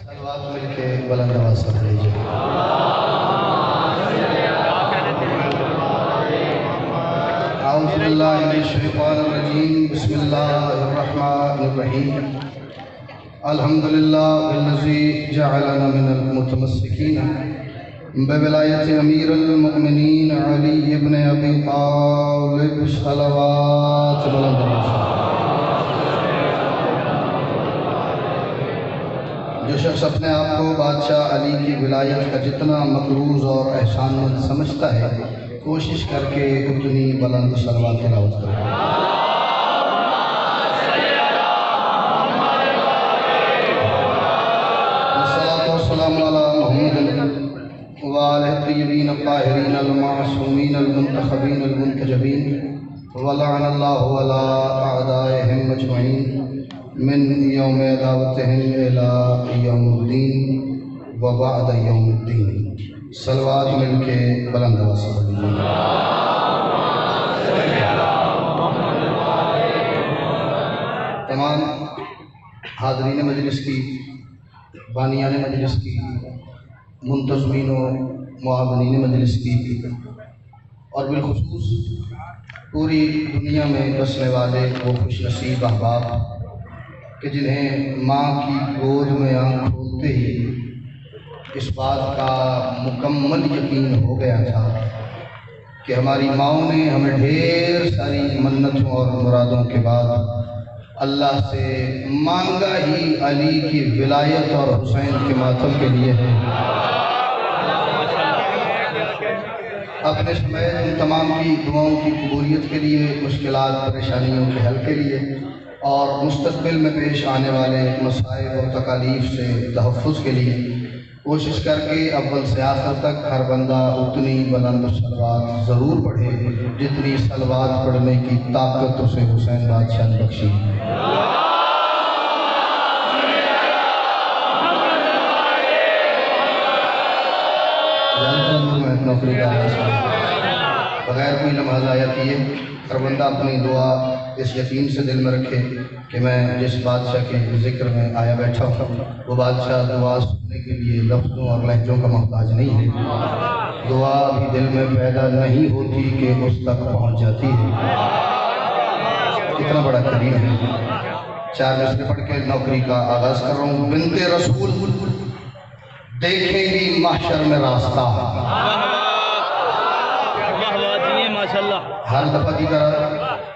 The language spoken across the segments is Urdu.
صلوات مل کے بلند آواز سے پڑھ لیجیے۔ اعوذ باللہ من الشیطان الرجیم، بسم اللہ الرحمن الرحیم۔ الحمدللہ الذی جعلنا من المتمسکین بولایت امیر المؤمنین علی ابن ابی طالب، صلوات بلند آواز سے۔ جو شخص اپنے آپ کو بادشاہ علی کی ولایت کا جتنا مقروض اور احسان مند سمجھتا ہے، کوشش کر کے اتنی بلند صلوات تلاوت کرے۔ الصلاۃ والسلام علی محمد وآلہ الطیبین الطاہرین المعصومین المنتخبین المنتجبین، ولعن اللہ علی اعدائہم اجمعین من یوم عداوتہم الی یوم الدین و بعد یوم الدین۔ صلوات مل کے بلند آواز سے پڑھ لیجیے۔ تمام حاضرین مجلس کی، بانیان مجلس کی، منتظمین و معاونین مجلس کی، اور بالخصوص پوری دنیا میں بسنے والے وہ خوش نصیب احباب کہ جنہیں ماں کی گود میں آنکھ کھولتے ہی اس بات کا مکمل یقین ہو گیا تھا کہ ہماری ماؤں نے ہمیں ڈھیر ساری منتوں اور مرادوں کے بعد اللہ سے مانگا ہی علی کی ولایت اور حسین کے ماتم کے لیے ہے۔ اپنے سمیت ان تمام کی دعاؤں کی قبولیت کے لیے، مشکلات پریشانیوں کے حل کے لیے، اور مستقبل میں پیش آنے والے مسائل اور تکالیف سے تحفظ کے لیے کوشش کر کے اول سے آخر تک ہر بندہ اتنی بلند صلوات ضرور پڑھے جتنی صلوات پڑھنے کی طاقت اسے حسین بادشاہ نے بخشی۔ نوکری کا بغیر کوئی لمحہ ضائع کیے ہر بندہ اپنی دعا اس یقین سے دل میں رکھے کہ میں جس بادشاہ کے ذکر میں آیا بیٹھا ہوں وہ بادشاہ دعا سننے کے لیے لفظوں اور لہجوں کا محتاج نہیں ہے۔ دعا بھی دل میں پیدا نہیں ہوتی کہ اس تک پہنچ جاتی ہے۔ کتنا بڑا کریم ہے۔ چار مصرے پڑھ کے نوکری کا آغاز کر رہا ہوں۔ بنت رسول دیکھیں گی محشر میں راستہ، ہر دفعہ کی طرح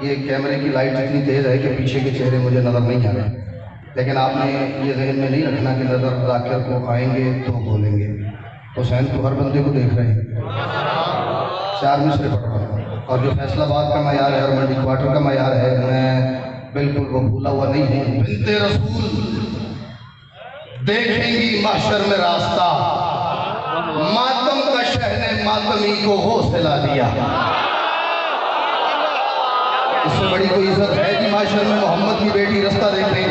یہ کیمرے کی لائٹ اتنی تیز ہے کہ پیچھے کے چہرے مجھے نظر نہیں آ رہے، لیکن آپ نے یہ ذہن میں نہیں رکھنا کہ نظر ذاکر کو آئیں گے تو بولیں گے۔ حسین تو ہر بندے کو دیکھ رہے ہیں۔ چار مصرے پڑھ رہا ہوں، اور جو فیصل آباد کا معیار ہے اور منڈی کوارٹر کا معیار ہے میں بالکل وہ بھولا ہوا نہیں ہوں۔ بنت رسول دیکھیں گی محشر میں راستہ، ماتم کا شہن ماتمی کو حوصلہ دیا۔ اس سے بڑی کوئی عزت ہے کہ معاشر میں محمد کی بیٹی رستہ دیکھیں،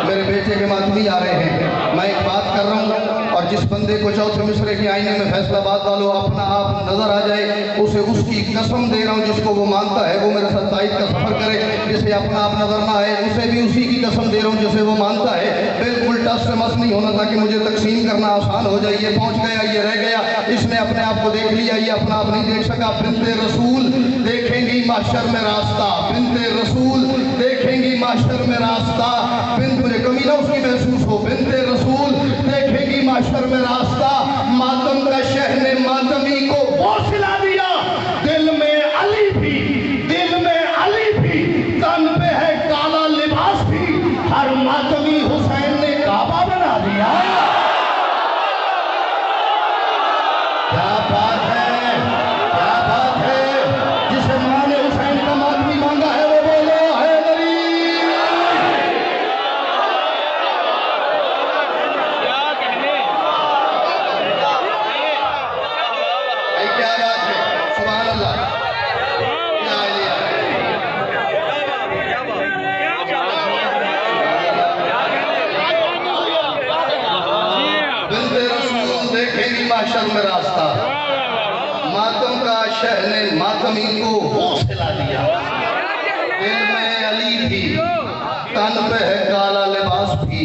میرے بیٹے کے ماتمی آ رہے ہیں۔ میں ایک بات کر رہا ہوں، اور جس بندے کو چوتھے مصرے کے آئینے میں فیصل آباد والوں اپنا آپ نظر آ جائے اسے اس کی قسم دے رہا ہوں، جس کو وہ مانتا ہے وہ میرے ساتھ تائید کا سفر کرے۔ جسے اپنا آپ نظر نہ آئے اسے بھی اسی کی قسم دے رہا ہوں جسے وہ مانتا ہے۔ بالکل ٹس سے مس نہیں ہونا تاکہ مجھے تقسیم کرنا آسان ہو جائے۔ یہ پہنچ گیا، یہ رہ گیا، اس نے اپنے آپ کو دیکھ لیا، یہ اپنا آپ نہیں دیکھ سکا۔ بنت رسول دیکھیں گی محشر میں راستہ، بنت رسول دیکھیں گی محشر میں راستہ، بنت مجھے کمی نہ اس کی محسوس ہو۔ بنت رسول دیکھیں گی محشر میں راستہ، ماتم کا شہن ماتمی کو حوصلہ دیا۔ دل میں علی بھی، دل میں علی بھی، تن پہ ہے کالا لباس بھی، ہر ماتمی حسین نے کعبہ بنا دیا۔ کیا بات ہے، کیا بات ہے۔ جسے ماں نے حسین کا ماتمی مانگا ہے وہ بولو حیدری۔ کیا بات ہے، سبحان اللہ۔ بنت رسول دیکھیں گی محشر میں راستہ، ماتم کا شہن ماتمی کو حوصلہ دیا۔ دل میں علی بھی، تن پہ ہے کالا لباس بھی،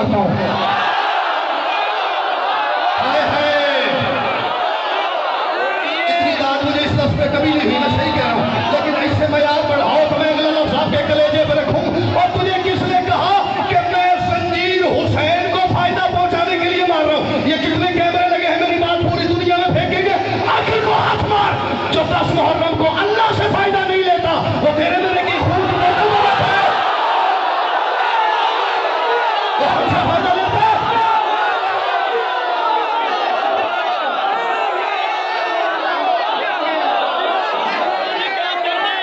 مارتا ہوں. اتنی داد مجھے اس لفظ پہ کبھی نہیں، میں صحیح کہہ رہا ہوں، لیکن اس سے معیار بڑھاؤ تو میں اگلا لفظ آپ کے کلیجے پہ رکھوں. اور تجھے کس نے کہا کہ میں زنجیر حسین کو فائدہ پہنچانے کے لیے مار رہا ہوں؟ یہ کتنے کیمرے لگے ہیں، میری بات پوری دنیا میں پھینکیں گے. آخر کو ہاتھ مار جو 10 محرم کو اللہ سے فائدہ نہیں لیتا، وہ تیرے میرے کی خون کی بوتل میں بیٹھا ہے، وہ ہم سے فائدہ لیتا ہے.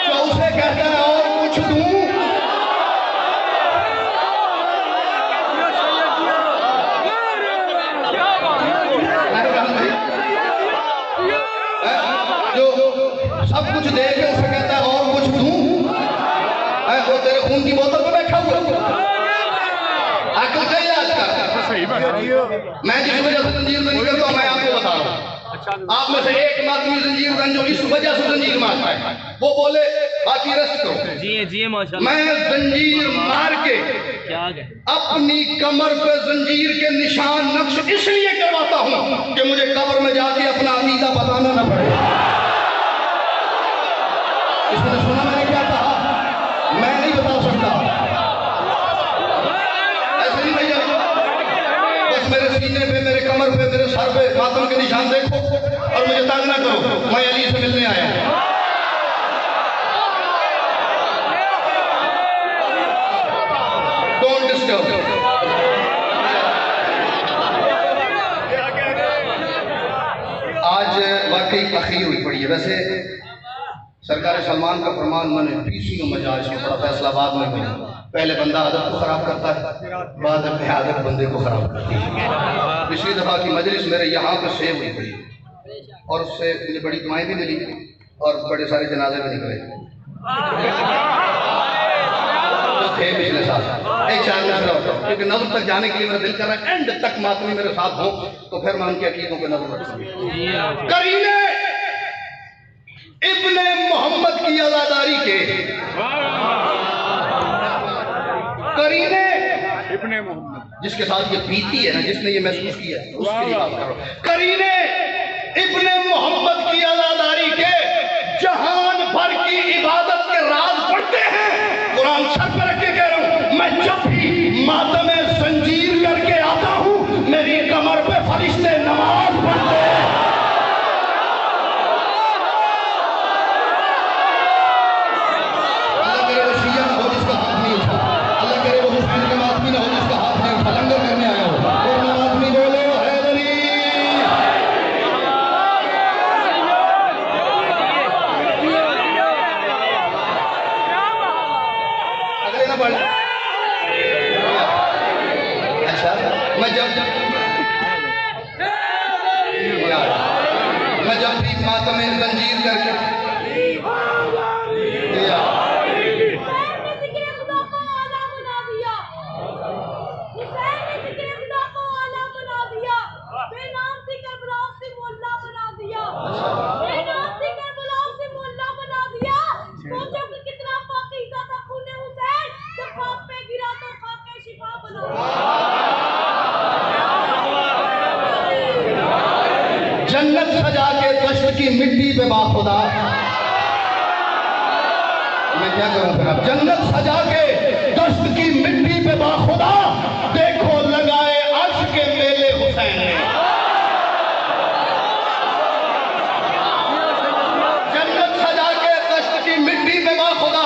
جو اسے کہتا ہے اور کچھ دوں، جو سب کچھ دے کے اسے کہتا ہے اور کچھ دوں، وہ تیرے خون کی بوتل پہ بیٹھا ہوا. عقل چاہیے آج کا. میں جس وجہ سے زنجیر بندی کرتا ہوں میں آپ کو بتا رہا ہوں. آپ میں سے ایک ماتمی زنجیر بند جو اس وجہ سے زنجیر مارتا ہے وہ بولے باقی رست کرو. جی ماشاءاللہ. میں زنجیر مار کے اپنی کمر پہ زنجیر کے نشان نقش اس لیے کرواتا ہوں کہ مجھے قبر میں جا کے اپنا عقیدہ بتانا نہ پڑے. اس نے سنا میں نے کیا کہا؟ میں نہیں بتا سکتا. ایسے نہیں بھیا، بس میرے سینے پہ، میرے کمر پہ، میرے سر پہ ماتم کے نشان دیکھو اور مجھے تنگ نہ کرو. میں علی سے ملنے آیا ہوں. Don't disturb. آج واقعی تاخیر ہوئی پڑی ہے. ویسے سرکار سلمان کا فرمان میں نے 20 میں جا اس کو پڑھا فیصلہ آباد میں پڑھا. پہلے بندہ عادت کو خراب کرتا ہے، بعد میں عادت بندے کو خراب کرتی ہے. پچھلی دفعہ کی مجلس میرے یہاں پہ سیو ہوئی پڑی اور اس سے مجھے بڑی دعائیں بھی ملی اور بڑے سارے جنازے بھی نکلے جو تھے پچھلے سال. ایک 4 مسئلہ ہوتا ہے کیونکہ نظر تک جانے کے لیے میرا دل کر رہا ہے اینڈ تک ماتمی میرے ساتھ ہوں تو پھر میں ان کی عقیدوں پہ نظر رکھوں. کرینے ابن محمد کی عزاداری کے کرینے ابن محمد جس کے ساتھ یہ بیتی ہے نا، جس نے یہ محسوس کیا ہے اس کے لیے بات کر رہا ہوں. کرینے ابن محمد کی عزاداری کے جہان بھر کی عبادت کے راز پڑھتے ہیں. قرآن سر پہ رکھ کے کہہ رہا ہوں، میں جب بھی ماتم زنجیر کر کے آتا ہوں میری کمر پہ فرشتے نماز پڑھتے ہیں. میں جب بھی ماتم زنجیر کر کے جنت سجا کے دشت کی مٹی پہ باخدا. میں کیا کروں پھر اب؟ جنت سجا کے دشت کی مٹی پہ باخدا دیکھو لگائے عرش کے میلے حسین نے. جنت سجا کے دشت کی مٹی پہ باخدا.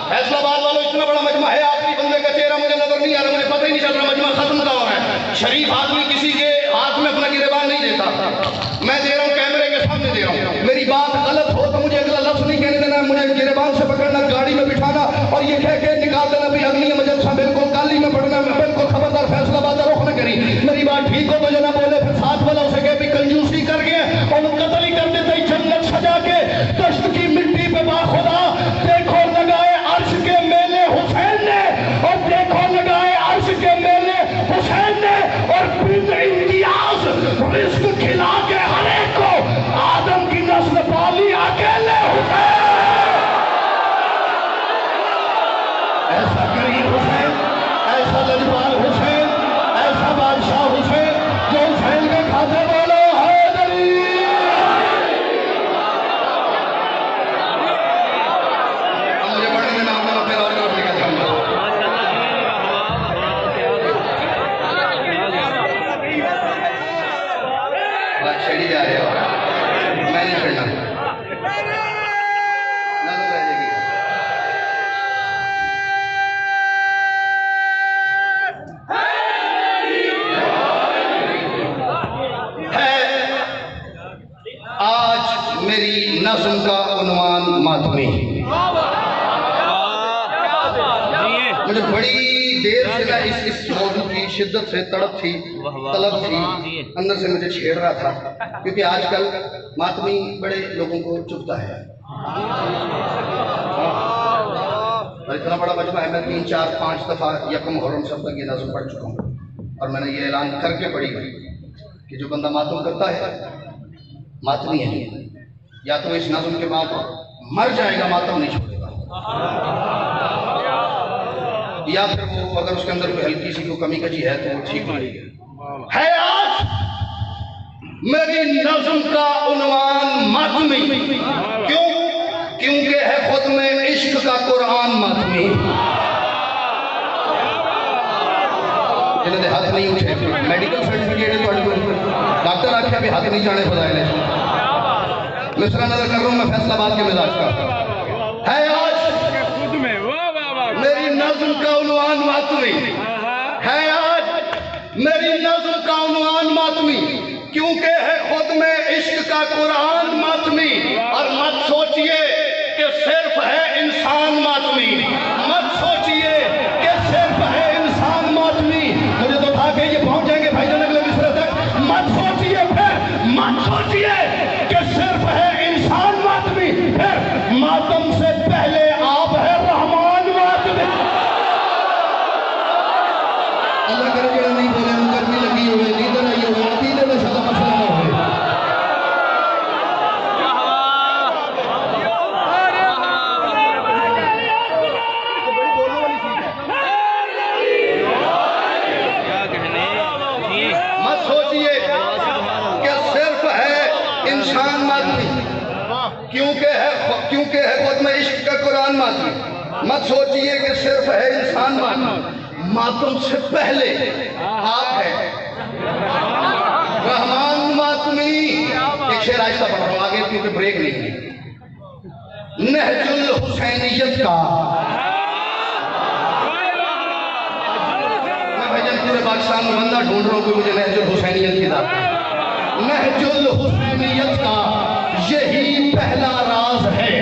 فیصلہ آباد والوں اتنا بڑا مجمع ہے، آخری بندے کا چہرہ مجھے نظر نہیں آ رہا، مجھے پتہ ہی نہیں چل رہا مجمع ختم کہاں ہو رہا ہے. شریف آدمی کسی کے ہاتھ میں اپنا گریبان نہیں دیتا. میں دے رہا ہوں کیمرے کے سامنے دے رہا ہوں. میری بات غلط ہو تو مجھے اگلا لفظ نہیں کہنے دینا، مجھے گریبان سے پکڑنا، گاڑی میں بٹھانا اور یہ کہہ کے نکال دینا بھی اگلی مجلسہ بالکل کالی میں پڑھنا. میں بالکل خبردار فیصلہ بات رخ نہ کری. میری بات ٹھیک ہو تو جو نہ بولے پھر ساتھ والا اسے کہے بھی کنجوسی کر گئے اور وہ قتل ہی کر دیتے. جنت سجا کے دشت کی مٹی پہ باخدا دیکھو لگائے عرش کے میلے حسین نے، اور دیکھو لگائے عرش کے میلے حسین نے، اور امتیاز رزق کھلا کے ہر ایک کو آدم کی نسل پالی اکیلے حسین. ایسا کریم حسین، ایسا لجپال حسین، نظم کا عنوان ماتمی. مجھے بڑی دیر سے نا اس موضوع کی شدت سے تڑپ تھی، طلب تھی، اندر سے مجھے چھیڑ رہا تھا، کیونکہ آج کل ماتمی بڑے لوگوں کو چبھتا ہے. اور اتنا بڑا مجمع ہے، میں 3 4 5 دفعہ یکم حرم سب تک یہ نظم پڑھ چکا ہوں، اور میں نے یہ اعلان کر کے پڑھی کہ جو بندہ ماتم کرتا ہے ماتمی ہے، یا تو اس نظم کے بعد مر جائے گا، ماتم نہیں چھوڑے گا، یا پھر وہ اگر اس کے اندر کوئی ہلکی سی کوئی کمی کجی ہے تو وہ ٹھیک ہو جائے گا. ہے آج میری نظم کا عنوان ماتمی. کیوں؟ کیونکہ ہے خود میں عشق کا قرآن ماتمی. جنہیں دے ہاتھ نہیں اٹھے میڈیکل سرٹیفکیٹ ہے، ڈاکٹر آکھیا بھی ہاتھ نہیں جانے فضائل ہے. مصرع نظر کر رہا ہوں میں فیصلہ آباد کے مزاج کا. ہے آج میری نظم کا عنوان ماتمی. ہے آج میری نظم کا عنوان ماتمی، کیونکہ ہے خود میں عشق کا قرآن ماتمی. اور مت سوچئے کہ صرف ہے انسان ماتمی، مت سوچئے کہ صرف ہے انسان ماتمی. مجھے تو تھا کہ یہ پہنچ جائیں گے بھائی جان اگلے مصرع تک. مت سوچئے پھر، مت سوچئے کہ صرف ہے انسان ماتمی، پھر ماتم سے پہلے آپ ہے رحمان ماتمی. اللہ کرے جو نہیں بولے ان گرمی لگی ہوئے نیدر آئی ہوئے عقیدے میں شدہ مسئلہ نہ ہوئے. مت سوچئے کہ صرف ہے انسان ماتمی، کیونکہ ہے خود میں عشق کا قرآن ماتمی. مت سوچئے کہ صرف ہے انسان ماتمی، ماتم سے پہلے آپ ہے رحمان ماتمی. ایک شعر آہستہ پڑھ رہا ہوں آگے کیونکہ بریک نہیں ہے. نہج الحسینیت کا، میں بھائی جان پورے پاکستان میں بندہ ڈھونڈ رہا ہوں کہ مجھے نہج الحسینیت کی دعوت. نہج الحسینیت کا یہی پہلا راز ہے.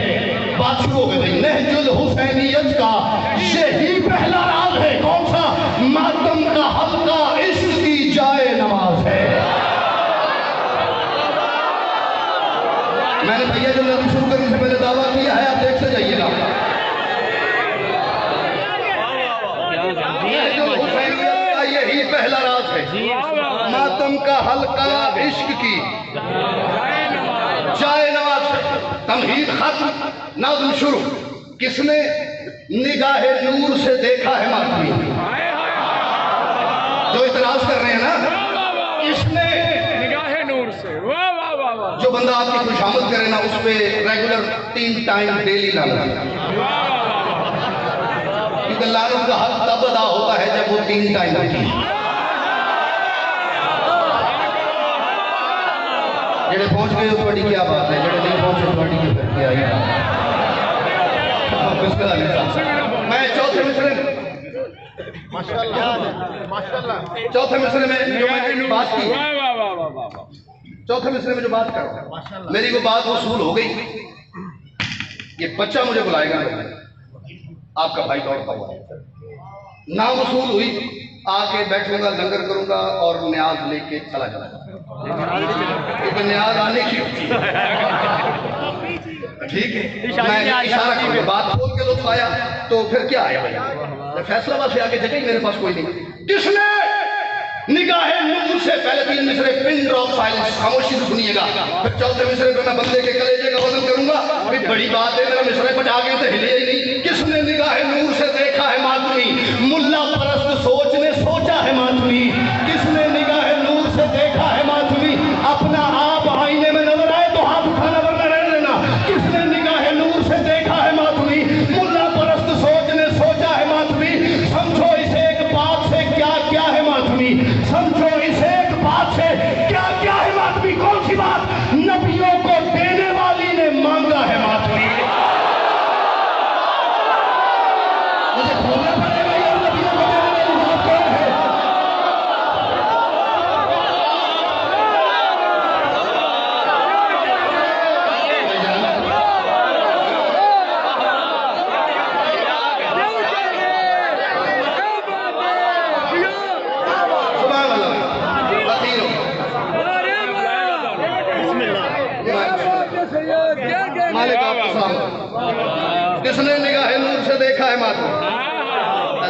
بات شروع ہو گئی بھائی. نہج الحسینیت کا یہی پہلا راز ہے. کون سا؟ ماتم کا حلقہ عشق کی جائے نماز ہے. میں نے بھیا جو نظم شروع کرنے سے پہلے دعویٰ کیا ہے، آپ دیکھتے جائیے گا. نہج الحسینیت کا یہی پہلا راز ہے. ماتم کا حلقہ عشق کی جائے نماز. تمہید ختم، نظم شروع. کس نے نگاہ نور سے دیکھا ہے ماتمی؟ جو اعتراض کر رہے ہیں نا، اس نے نگاہ نور سے. جو بندہ آپ کی خوشامد کرے نا اس پہ ریگولر 3 ٹائم ڈیلی لانت. کیونکہ لانت کا حق تب ادا ہوتا ہے جب وہ 3 ٹائم ہوتی ہے. جڑے پہنچ گئے تو بڑی کیا بات ہے، جڑے نہیں پہنچے تو بڑی کیا ہی بات ہے. میں چوتھے مصرع میں جو بات کی، چوتھے مصرع میں جو بات کر رہا ہوں، میری وہ بات وصول ہو گئی. یہ بچہ مجھے بلائے گا، آپ کا بھائی دوڑتا ہوا نہ وصول ہوئی، آ کے بیٹھوں گا، لنگر کروں گا اور نیاز لے کے چلا جاؤں گا. کیونکہ نیاز آنے کی ہوتی ہے. ٹھیک ہے، میں اشارہ کروں گا. بات کھول کے لطف آیا تو پھر کیا آیا بھائی؟ فیصلہ بات سے آگے جگہ ہی میرے پاس کوئی نہیں. کس نے نگاہ نور سے پہلے 3 مصرے پن ڈراپ سائلنس، خاموشی سے سنیے گا. پھر چوتھے مصرے پہ میں بندے کے کلیجے کا وزن کروں گا. بڑی بات ہے، میرا مصرے پہ آگے تو ہلے ہی نہیں. کس نے نگاہ نور سے دیکھا ہے ماتمی؟ ملا پرست سوچ نے سوچا ہے ماتمی. کس نے نگاہ نور سے دیکھا ہے ماتمی؟ اپنا آپ آئینے میں نظر آئے تو ہاتھ اٹھانا ورنہ رہ لینا. کس نے نگاہ نور سے دیکھا ہے ماتمی؟ ملا پرست سوچ نے سوچا ہے ماتمی. سمجھو اس ایک بات سے کیا کیا ہے ماتمی. سمجھو اس ایک بات سے کیا کیا ہے ماتمی. کون سی بات؟ نبیوں کو دینے والی نے مانگا ہے ماتمی. مجھے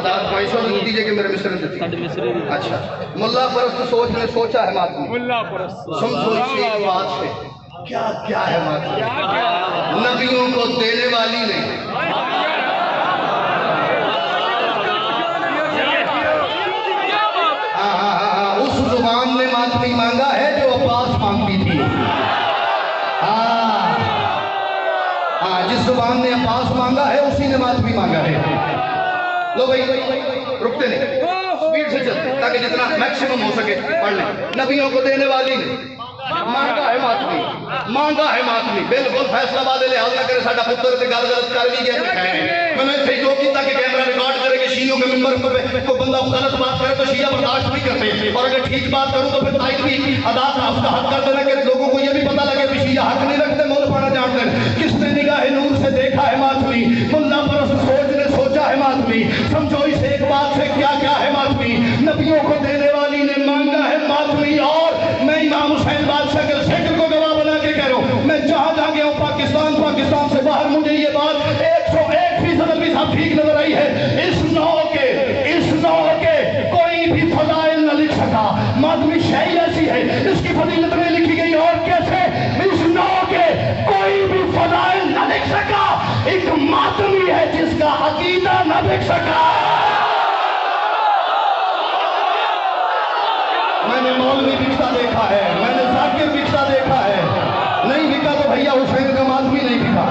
آداد 500 لکھ دیجئے کہ میرے مصر میں دیتی. اچھا ملا پرست سوچ نے سوچا ہے ماتمی, ملا پرست سمجھو اسی ایک بات سے کیا کیا ہے ماتمی, نبیوں کو دینے والی نے اس زبان نے ماتمی مانگا ہے جو عباس مانگتی تھی. جس زبان نے عباس مانگا ہے اسی نے ماتمی مانگا ہے. لو بھائی رکتے نہیں, سپیڈ سے چلتے تاکہ جتنا میکسیمم ہو سکے پڑھ لیں. نبیوں کو دینے والی نے مانگا ہے ماتمی, مانگا ہے ماتمی. بالکل فیصلہ باد لحاظ نہ کرے ساڈا پتر تے گل غلط کر بھی گیا تے کہے میں نے جو کیتا کہ کیمرہ ریکارڈ کرے کہ شیعوں کے منبر پہ کوئی بندہ غلط بات کرے تو شیعہ برداشت نہیں کرتے, اور اگر ٹھیک بات کروں تو پھر تائید بھی ادا حق کر دینا کہ لوگوں کو یہ بھی پتہ لگے کہ شیعہ حق نہیں رکھتے, مول پانا جانتے ہیں. کس نے نگاہ نور سے دیکھا ہے ماتمی, ملا پرست سوچ نے سوچا ہے ماتمی. سمجھو اس ایک بات سے کیا کیا ہے ماتمی, نبیوں کو دینے والی نے مانگا ہے ماتمی. اور میں امام حسین بادشاہ کے ذکر کو گواہ بنا کے کہہ رہا ہوں, میں جہاں جا گیا ہوں پاکستان سے باہر مجھے یہ بات 101% بھی صاحب ٹھیک نظر آئی ہے. اس نو کے کوئی بھی فضائل نہ لکھ سکا. ماتمی شاعری ایسی ہے اس کی فضیلت میں لکھی گئی, اور کیسے اس نو کے کوئی بھی فضائل نہ لکھ سکا. ایک ماتمی ہے جس کا عقیدہ نہ لکھ سکا. میں نے مولوی بکتا دیکھا ہے, میں نے ذاکر بکتا دیکھا ہے, نہیں بکا تو بھیا حسین کا ماتمی نہیں بکا.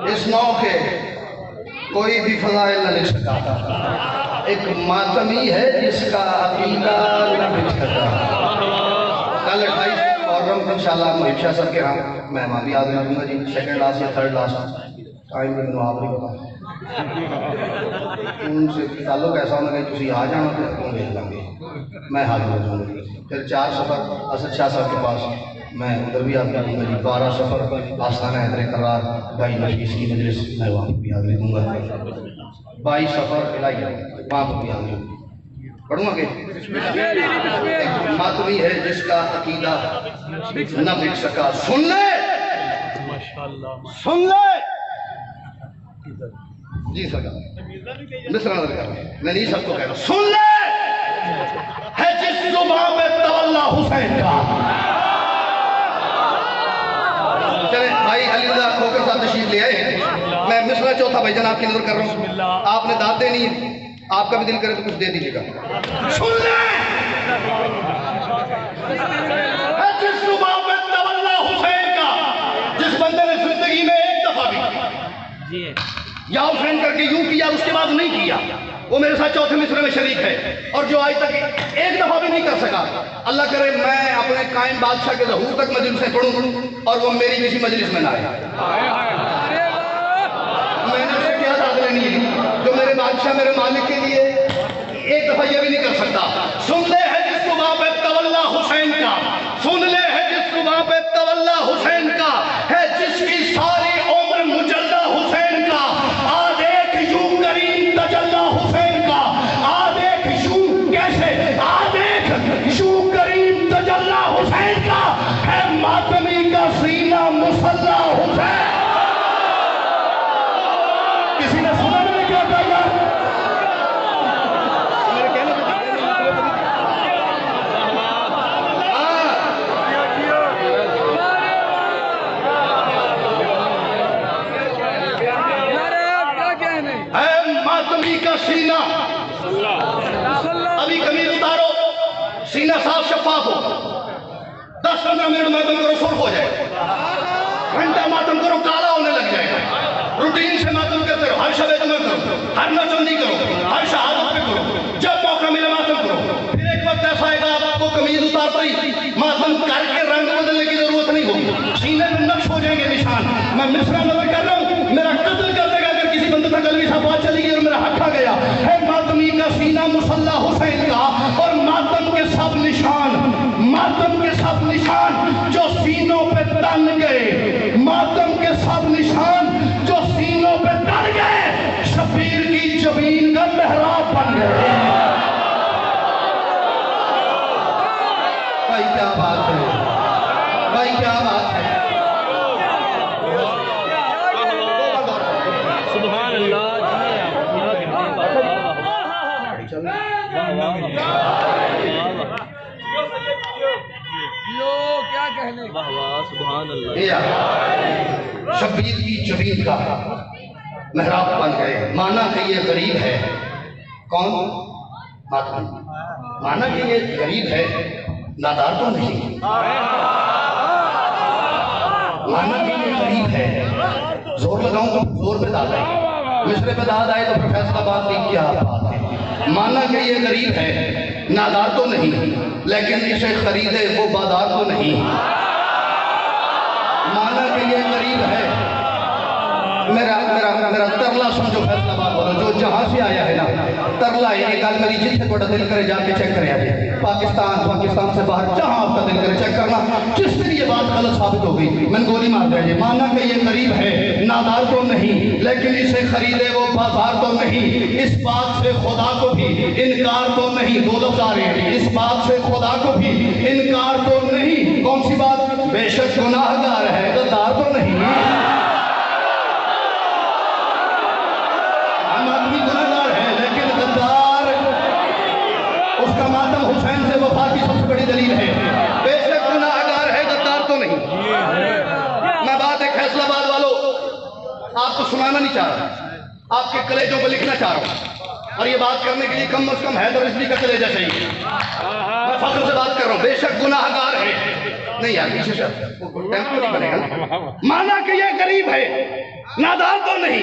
اس نو کے کوئی بھی فضائل نہ لکھ سکا. ایک ماتمی ہے جس کا عقیدہ نہ لکھ سکا. کل 28 محرم انشاءاللہ محب شاہ صاحب کے ہاں مہمان بھی آدھے دوں گا جی, سیکنڈ لاسٹ یا تھرڈ لاسٹ ٹائم میں انہوں آپ نہیں پتا ان سے تعلق ایسا ہونا کہ تسی آ جانا تو ان دیکھ لیں گے, میں حاضر ہو جاؤں گا. پھر 4 سفر اسد شاہ صاحب کے پاس میں ادھر بھی آدھے دوں گا جی. 12 سفر آستانہ حیدر قرار بھائی نفیس کی مجلس میں وہاں بھی آدھے دوں گا. 22 سفر الہیہ وہاں بھی آدھے دوں گا. پڑھوں آگے. ایک ماتمی ہے جس کا عقیدہ نہ بک سکا. سن لے جی سرکار مصر نظر کر میں نہیں سب کو کہہ رہا ہوں. سن لے ہے جس زبان میں تولا حسین کا. چلیں بھائی علی رضا کھوکر صاحب تشریف لے آئے. میں مصرع چوتھا بھائی جان آپ کی نظر کر رہا ہوں. آپ نے داد دینی ہے, آپ کا بھی دل کرے تو کچھ دے دیجیے گا. سن لے ہے جس زبان میں تولا حسین کا. جس بندے نے زندگی میں ایک دفعہ بھی یا حسین کر کے یوں کیا اس کے بعد نہیں کیا, وہ میرے ساتھ چوتھے مصرے میں شریک ہے. اور جو آج تک ایک دفعہ بھی نہیں کر سکا, اللہ کرے میں اپنے قائم بادشاہ کے ظہور تک مجلسیں پڑھوں اور وہ میری کسی مجلس میں نہ آئے. میں نے اسے کیا داد لینی ہے جو میرے بادشاہ میرے مالک کے لیے ایک دفعہ یہ بھی نہیں کر سکتا. سن لے ہے جس کو وہاں پہ تولا حسین کا. سن لے ہے جس کو وہاں پہ تولا حسین کا. ہے جس کی ساری عمر مجلہ حسین کا. آج ایک یوں کریم تجلہ حسین کا. آج ایک یوں کیسے آج ایک یوں کریم تجلہ حسین کا. ہے ماتمی کا سینہ مسلح حسین. کسی نے سنا میں کیا کہا سینہ، ابھی قمیض اتارو، سینہ صاف شفاف ہو، 10-15 منٹ ماتم کرو سرخ ہو جائے، گھنٹہ ماتم کرو کالا ہونے لگ جائے گا، روٹین سے ماتم کرتے رہو، ہر شب اجتماع کرو، ہر نچندی کرو، ہر شہادت پہ کرو، جب موقع ملے ماتم کرو. پھر ایک وقت ایسا آئے گا آپ کو قمیض اتارتا ہی ماتم کر کے رنگ بدلنے کی ضرورت نہیں ہوگی، سینے میں نقش ہو جائیں گے نشان. میں مصرع نظر کر رہا ہوں، میرا قتل کر دے گا اگر کسی بندے تک علوی صاحب بات چلی گئی اور میرا حق کھا گیا. ہے ماتمی کا سینہ مصلی حسین کا، اور ماتم کے سب نشان، ماتم کے سب نشان جو سینوں پہ تن گئے، ماتم کے سب نشان جو سینوں پہ تن گئے، شبیر کی جبین کا محراب بن گئے. بھائی کیا بات ہے، بھائی کیا بات ہے. سبحان اللہ. کیا کہنے، سبحان اللہ. شبیر کی جبین کا محراب بن گئے. مانا کہ یہ غریب ہے، کون؟ ماتم. مانا کہ یہ غریب ہے، نادار تو نہیں. مانا کہ یہ غریب ہے، زور لگاؤں تو زور پہ داد آئے، مصرے پہ داد آئے تو پھر فیصلہ بات نہیں. کیا بات ہے. مانا کہ یہ غریب ہے، نادار تو نہیں، لیکن اسے خریدے وہ بادار تو نہیں. مانا کہ یہ غریب ہے، میرا ترلا سمجھو فیصلہ بات بولو، جو جہاں سے آیا ہے نا ترلا ہے. ایک آل میری جتنے کو دل کرے جا کے چیک کرے آجے، پاکستان سے باہر جہاں آپ کا دل کرے چیک کرنا. جس دن یہ بات غلط ثابت ہو گئی میں نے گولی مار دیا. مانا کہ یہ غریب ہے، نادار تو نہیں، لیکن اسے خریدے وہ بازار تو نہیں. اس بات سے خدا کو بھی انکار تو نہیں. دو لفظ آ رہے ہیں. اس بات سے خدا کو بھی انکار تو نہیں. کون سی بات؟ بے شک گناہ گار ہے، غدار تو نہیں. ماتم حسین سے وفا کی سب سے بڑی دلیل ہے. بے شک گناہگار ہے، غدار تو نہیں. میں بات ایک فیصلہ باد والوں آپ کو سنانا نہیں چاہ رہا، آپ کے کلیجوں کو لکھنا چاہ رہا ہوں. اور یہ بات کرنے کے لیے کم از کم حیدر رضوی کا کلیجہ چاہیے. میں فخر سے بات کر رہا ہوں. بے شک گناہگار ہے. نہیں یار پیچھے سے ٹیمپو نہیں بنے گا. مانا کہ یہ غریب ہے، نادار تو نہیں،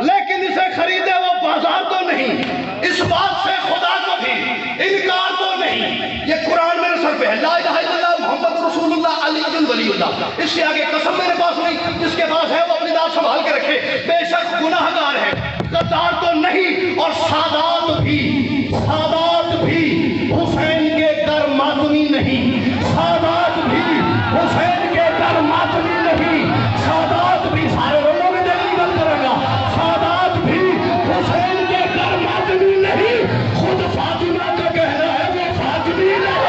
لیکن اسے خریدے وہ بازار تو نہیں. اس بات سے خدا کو بھی انکار تو نہیں. یہ قرآن میرے سر پہ ہے. لا الہ الا اللہ محمد رسول اللہ علی ولی اللہ. اس سے آگے قسم میرے پاس نہیں. جس کے پاس ہے وہ اپنی داد سنبھال کے رکھے. بے شک گناہگار ہے، غدار تو نہیں. اور سادات بھی حسین کے در ماتمی نہیں. سادات بھی حسین کے در ماتمی نہیں. سادات بھی سارے لوگوں میں دل نکل کرے گا. سادات بھی حسین کے در ماتمی نہیں. خود فاطمہ کا کہنا ہے وہ فاطمی نہیں.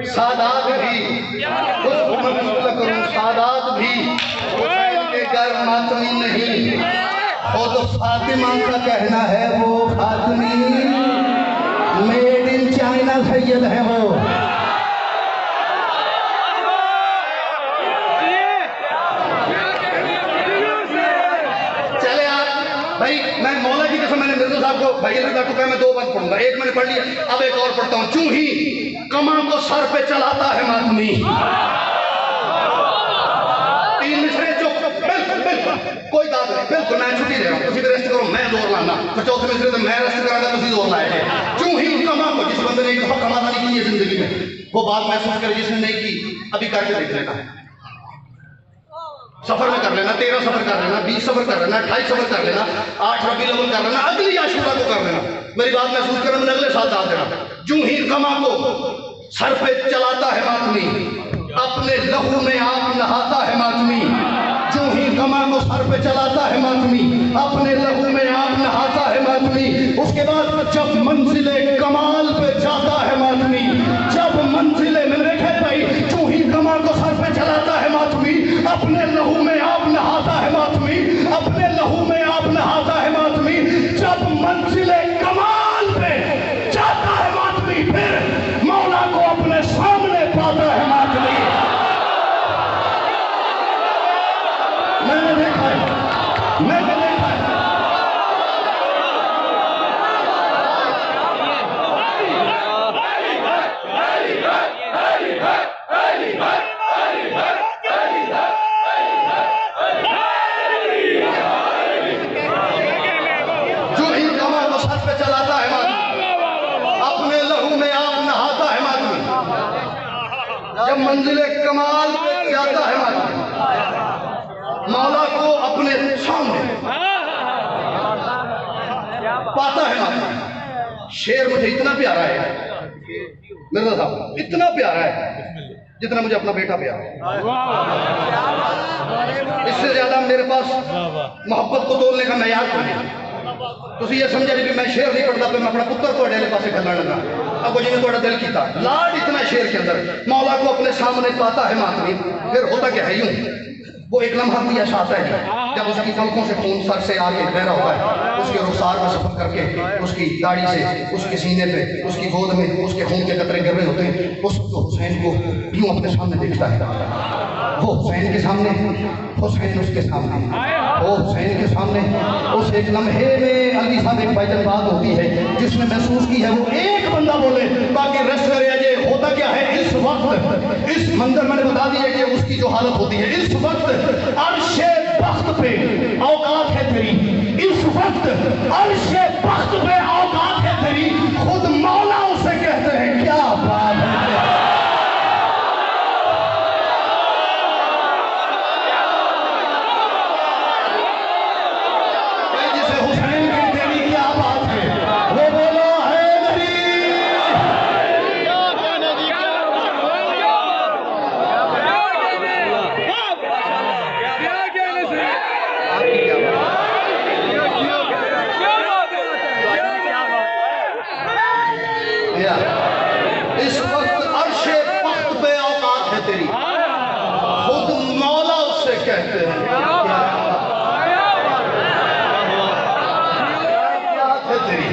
سادات بھی سادات بھی حسین کے گھر ماتمی نہیں. خود فاطمہ کا کہنا ہے وہ فاطمی. میڈ ان چائنا سید ہے وہ. چلے آپ بھائی، میں مولا کی قسم میں نے مرزا صاحب کو بھائی رضا کو کہا میں 2 بات پڑھوں گا. ایک میں نے پڑھ لیا، اب ایک اور پڑھتا ہوں. چوں ہی کمان کو سر پہ چلاتا ہے ماتمی. 3 مصرے چپ. بالکل کوئی داد نہیں. بالکل میں چھٹی دے رہا ہوں. تسی بھی ریسٹ کرو، میں زور لانا. تو 4تھے مصرے تو میں ریسٹ کرا گا، تسی زور لائے گے. چوں ہی کمان کو، جس بندے نے ایک دفعہ کمانا نہیں کی ہے زندگی میں، وہ بات محسوس کرے جس نے نہیں کی. ابھی کر کے دیکھ لینا. سفر میں کر لینا، 13 سفر کر لینا، 20 سفر کر لینا، 28 سفر کر لینا، 8 ربیع الاول کر لینا، اگلی عاشورہ کو کر لینا. میری بات محسوس کرنا، میں اگلے سال ڈال دینا. جو ہی غما کو سر پہ چلاتا ہے ماتمی، اپنے لہو میں آپ نہاتا ہے ماتمی. جو ہی غما کو سر پہ چلاتا ہے ماتمی، اپنے لہو میں آپ نہاتا ہے ماتمی. اس کے بعد جب منزل کمال پہ جاتا ہے ماتمی، جب منزل میں دیکھے بھائی، جو ہی غما کو سر پہ چلاتا ہے ماتمی، اپنے لہو میں آپ نہاتا ہے ماتمی، اپنے لہو میں آپ نہاتا ہے ماتمی. جب منزل کمال پہ جاتا ہے ماتمی، پھر مولا کو اپنے سامنے پاتا ہے ماتمی. میں نے دیکھا ہے، میں نے دیکھا ہے. جو ہی غما کو سر پہ چلاتا ہے ماتمی، اپنے لہو میں آپ نہاتا ہے ماتمی. جب منزل کمال پہ جاتا ہے ماتمی، مولا کو اپنے سامنے پاتا ہے ماتمی. شعر مجھے اتنا پیارا ہے مرزا صاحب، اتنا پیارا ہے جتنا مجھے اپنا بیٹا پیارا ہے. اس سے زیادہ میرے پاس محبت کو تولنے کا معیار کوئی نہیں. تسی یہ سمجھا جی میں شعر نہیں پڑھتا پہ میں اپنا پتر تو اڈیلے پاسے کھلنا لگا. اب جی میں تھوڑا دل کیتا لاڈ اتنا شعر کے اندر مولا کو اپنے سامنے پاتا ہے ماتمی. پھر ہوتا کیا ہے یوں، وہ ایک لمحہ بھی ایسا آتا ہے جب اس کی پلکوں سے خون سر سے آگے بہ رہا ہوتا ہے، اس کے رخسار میں سفر کر کے اس کی داڑھی سے، اس کے سینے پہ، اس کی گود میں اس کے خون کے قطرے گر رہے ہوتے ہیں. اس تو حسین کو یوں اپنے سامنے دیکھتا ہے. وہ حسین کے سامنے، حسین اس کے سامنے، وہ حسین کے سامنے. اس ایک لمحے میں علی صاحب ایک بھائی جان بات ہوتی ہے جس نے محسوس کی ہے، وہ ایک بندہ بولے باقی ریسٹ کرے. یہ ہوتا کیا ہے اس وقت، اس منظر میں نے بتا دیا کہ اس کی جو حالت ہوتی ہے اس وقت عرش بخت پہ اوقات ہے تیری. اس وقت عرش بخت پہ اوقات ہے تیری. خود مولا اسے کہتے ہیں کیا بات ہے. جسے حسین کہتے ہیں کیا بات ہے، وہ بولو ہے نبی. اس وقت عرش بخت پہ اوقات ہے تیری. خود مولا اس سے کہتے ہیں کیا بات ہے تیری.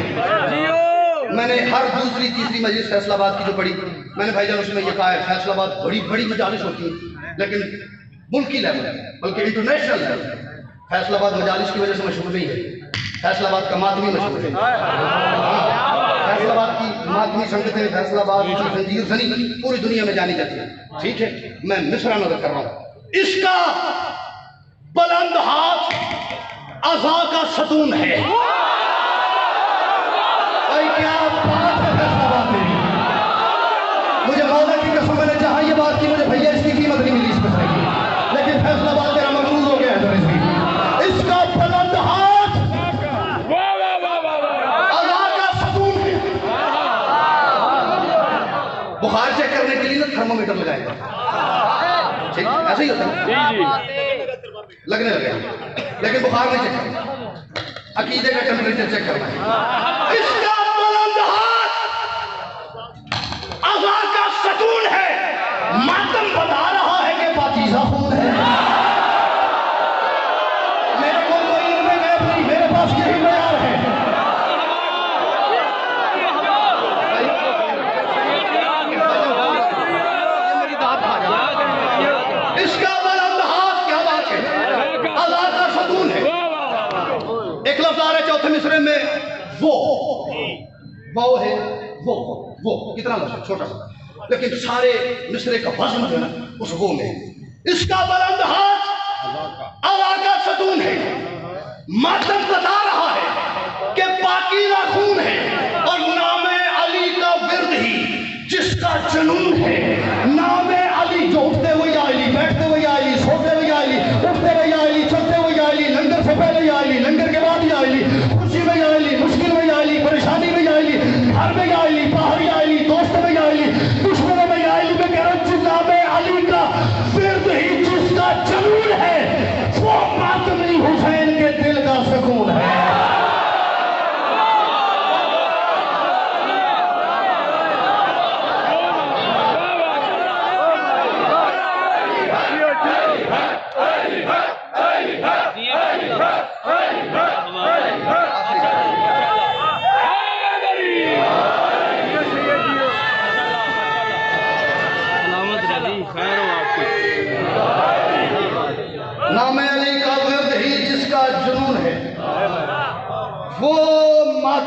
میں نے ہر دوسری تیسری مجلس فیصل آباد کی جو پڑھی، میں نے بھائی جان اس میں یہ کہا ہے فیصل آباد بڑی بڑی مجالس ہوتی ہیں لیکن ملکی لیول بلکہ انٹرنیشنل لیول فیصل آباد مجالس کی وجہ سے مشہور نہیں ہے. فیصل آباد کا ماتمی مشہور ہے. فیصل آباد کی ماتمی سنگتیں، فیصل آباد کی زنجیر زنی پوری دنیا میں جانی جاتی ہے. ٹھیک ہے، میں مصرع نظر کر رہا ہوں. اس کا بلند ہاتھ عزا کا ستون ہے. بھائی کیا بات ہے فیصل آباد میں. مجھے مولا کی قسم میں نے جہاں یہ بات کی مجھے بھیا اس کی قیمت نہیں ملی اس مسئلے کی، لیکن فیصل آباد میرا مقروض ہو گیا ہے تو اس کا بلند ہاتھ عزا کا ستون ہے. بخار چیک کرنے کے لیے نا تھرمومیٹر لگائے گا، ٹھیک ایسا ہی ہوتا ہے، لگنے لگے لیکن بخار نہیں چیک کرنا، عقیدے کا ٹیمپریچر چیک کرنا ہے. اس کا بلند ہاتھ عزا کا ستون ہے. ماتم بتا رہا ہے کہ پاکیزہ خون ہے. میرے کو کوئی علم غیب نہیں، میرے پاس یہی معیار ہے. اس کا بلند ہاتھ کیا بات ہے، عزا کا ستون ہے. ایک لفظ آ رہا ہے چوتھے مصرے میں، وہ ہے وہ کتنا لفظ چھوٹا سا لیکن سارے مصرے کا وزن جو ہے نا اس وہ میں. اس کا بلند ہاتھ عزا کا ستون ہے. ماتم بتا رہا ہے کہ پاکیزہ خون ہے اور نام علی کا ورد ہی جس کا جنون ہے. نام علی جو اٹھتے ہوئے علی، بیٹھتے ہوئے علی، سوتے ہوئے علی، اٹھتے ہوئے علی، چلتے ہوئے علی، لنگر سے پہلے علی، لنگر کے بعد علی، خوشی میں علی، مشکل میں علی، پریشانی میں